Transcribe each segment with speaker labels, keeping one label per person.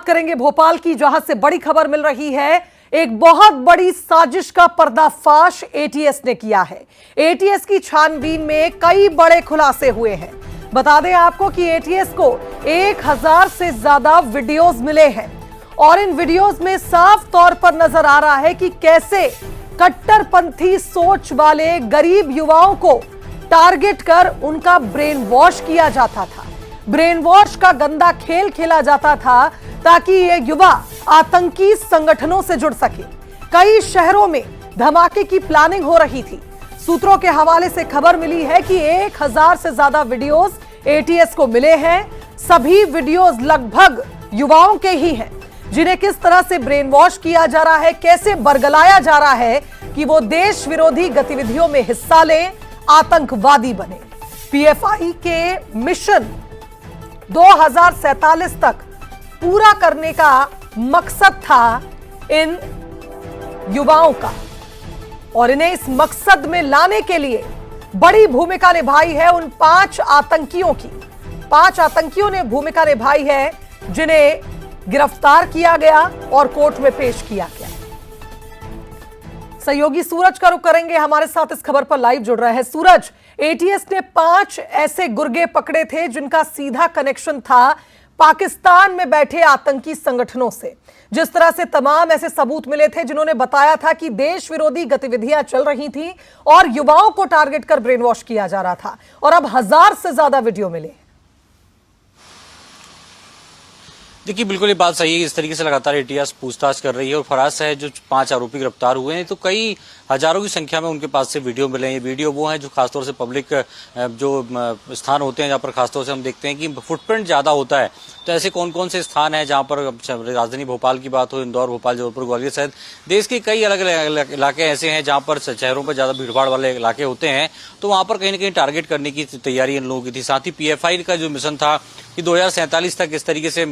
Speaker 1: करेंगे भोपाल की, जहां से बड़ी खबर मिल रही है। एक बहुत बड़ी साजिश का पर्दाफाश एटीएस ने किया है। एटीएस की छानबीन में कई बड़े खुलासे हुए हैं। बता दें आपको कि एटीएस को 1000 से ज्यादा वीडियोस मिले हैं और इन वीडियोस में साफ तौर पर नजर आ रहा है कि कैसे कट्टरपंथी सोच वाले गरीब युवाओं को टारगेट कर उनका ब्रेन वॉश किया जाता था। ब्रेन वॉश का गंदा खेल खेला जाता था ताकि ये युवा आतंकी संगठनों से जुड़ सके। कई शहरों में धमाके की प्लानिंग हो रही थी। सूत्रों के हवाले से खबर मिली है कि 1000 से ज्यादा वीडियोस एटीएस को मिले हैं। सभी वीडियोस लगभग युवाओं के ही हैं, जिन्हें किस तरह से ब्रेन वॉश किया जा रहा है, कैसे बरगलाया जा रहा है कि वो देश विरोधी गतिविधियों में हिस्सा लें, आतंकवादी बने। पीएफआई के मिशन 2047 तक पूरा करने का मकसद था इन युवाओं का, और इन्हें इस मकसद में लाने के लिए बड़ी भूमिका निभाई है उन 5 आतंकियों की। 5 आतंकियों ने भूमिका निभाई है, जिन्हें गिरफ्तार किया गया और कोर्ट में पेश किया गया। सहयोगी सूरज का रुख करेंगे, हमारे साथ इस खबर पर लाइव जुड़ रहे हैं। सूरज, एटीएस ने 5 ऐसे गुर्गे पकड़े थे जिनका सीधा कनेक्शन था पाकिस्तान में बैठे आतंकी संगठनों से। जिस तरह से तमाम ऐसे सबूत मिले थे जिन्होंने बताया था कि देश विरोधी गतिविधियां चल रही थी और युवाओं को टारगेट कर ब्रेन वॉश किया जा रहा था, और अब 1000 से ज्यादा वीडियो मिले।
Speaker 2: देखिए, बिल्कुल ये बात सही है। इस तरीके से लगातार एटीएस पूछताछ कर रही है और फराज है जो 5 आरोपी गिरफ्तार हुए हैं, तो कई हजारों की संख्या में उनके पास से वीडियो मिले हैं। ये वीडियो वो हैं जो खासतौर से पब्लिक जो स्थान होते हैं जहाँ पर खासतौर से हम देखते हैं कि फुटप्रिंट ज्यादा होता है। तो ऐसे कौन कौन से स्थान हैं जहाँ पर राजधानी भोपाल की बात हो, इंदौर, भोपाल, जबलपुर, ग्वालियर सहित देश के कई अलग अलग इलाके ऐसे हैं जहाँ पर शहरों पर ज्यादा भीड़भाड़ वाले इलाके होते हैं, तो वहां पर कहीं ना कहीं टारगेट करने की तैयारी इन लोगों की थी। साथ ही पीएफआई का जो मिशन था कि 2047 तक इस तरीके से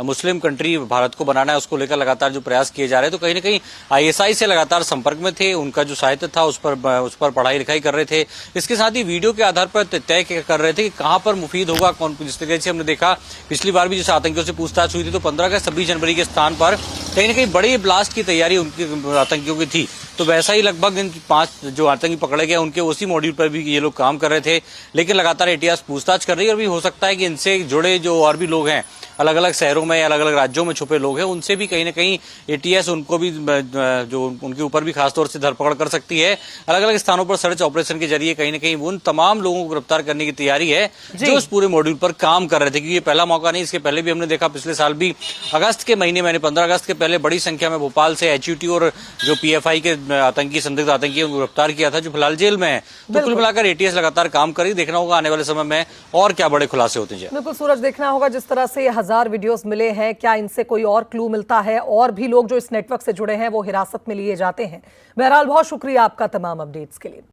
Speaker 2: मुस्लिम कंट्री भारत को बनाना है, उसको लेकर लगातार जो प्रयास किए जा रहे हैं, तो कहीं ना कहीं आईएसआई से लगातार संपर्क में थे। उनका जो साहित्य था उस पर पढ़ाई लिखाई कर रहे थे। इसके साथ ही वीडियो के आधार पर तय कर रहे थे कि कहां पर मुफीद होगा, कौन। जिस तरीके से हमने देखा पिछली बार भी जैसे आतंकियों से पूछताछ हुई थी, तो 15 अगस्त 26 जनवरी के स्थान पर कहीं ना कहीं बड़े ब्लास्ट की तैयारी उनकी आतंकियों की थी। तो वैसा ही लगभग इन 5 जो आतंकी पकड़े गए उनके उसी मॉड्यूल पर भी ये लोग काम कर रहे थे, लेकिन लगातार एटीएस पूछताछ कर रही है। और भी हो सकता है कि इनसे जुड़े जो और भी लोग हैं अलग अलग शहरों में, अलग अलग राज्यों में छुपे लोग हैं, उनसे भी कहीं ना कहीं एटीएस उनको भी जो उनके ऊपर भी खासतौर से धरपकड़ कर सकती है। अलग अलग स्थानों पर सर्च ऑपरेशन के जरिए कहीं ना कहीं उन तमाम लोगों को गिरफ्तार करने की तैयारी है जो इस पूरे मॉड्यूल पर काम कर रहे थे। क्योंकि ये पहला मौका नहीं, इसके पहले भी हमने देखा पिछले साल भी अगस्त के महीने में 15 अगस्त के पहले बड़ी संख्या में भोपाल से एचयूटी और जो पीएफआई के आतंकी संदिग्ध आतंकियों को गिरफ्तार किया था, जो फिलहाल जेल में है। तो कुल मिलाकर एटीएस लगातार काम कर रही। देखना होगा आने वाले समय में और क्या बड़े खुलासे होते हैं।
Speaker 1: बिल्कुल सूरज, देखना होगा जिस तरह से 1000 वीडियोस मिले हैं, क्या इनसे कोई और क्लू मिलता है, और भी लोग जो इस नेटवर्क से जुड़े हैं वो हिरासत में लिए जाते हैं। बहरहाल बहुत शुक्रिया आपका तमाम अपडेट्स के लिए।